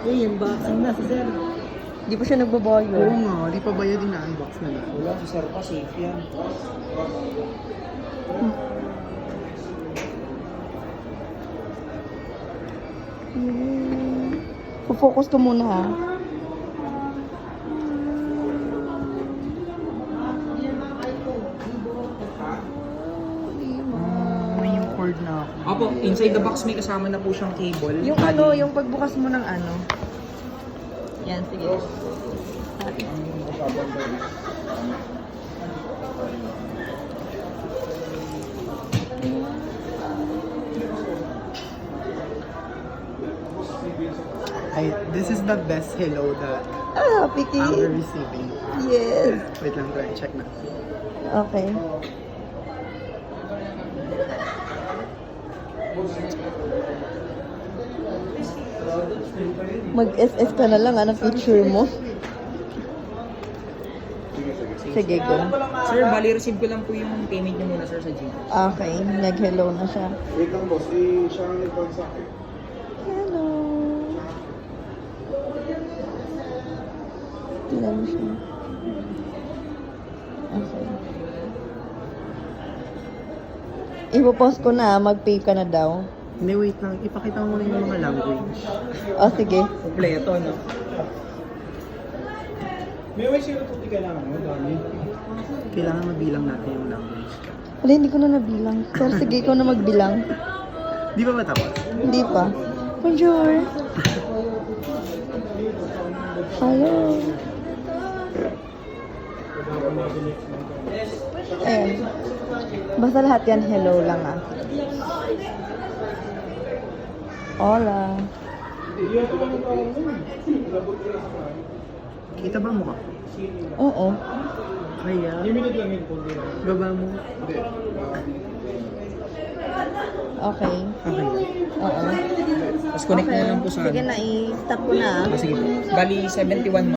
Eh, unboxing na si Sir. Di pa siya nagbabayo. Oo nga, di pa ba yun ina-unbox na lang? Wala, si Sir pa, safe yan. Focus ka muna ha. May yung cord na ako. Opo, inside the box may kasama na po siyang cable. Yung Bali, ano, yung pagbukas mo ng ano. Yan, sige. This is the best hello that Ah, Piki. I'm receiving. Yes. Wait lang, try check na. Okay. Mag-SS ka na lang, anong picture mo? Sige, go. Sir, bali receive ko lang po yung payment niyo muna sir sa Gcash. Okay, nag-hello na siya. Wait lang boss, siya ang nag-call sa akin. Hello. Tingnan mo siya. Okay. Ipopost ko na, mag-pay ka na daw. Hindi, wait lang. Ipakita mo na yung mga language. O, sige. Kompleto, no? May way zero to kailangan mo, dami. Kailangan mabilang natin yung language. Wala, hindi ko na nabilang. So, sige, ikaw na magbilang. Di ba matapos? Hindi pa. Bonjour. Hello. Ayan. Basta lahat yan, hello lang ah. Hola. Kita ba mukha? Oo. Kaya. Limited lang yun po. Baba mo. Okay. Okay. Oo. Tapos connect na lang po sa Sige ano. na, i-stop ko na ah. Ah, sige po. Bali 71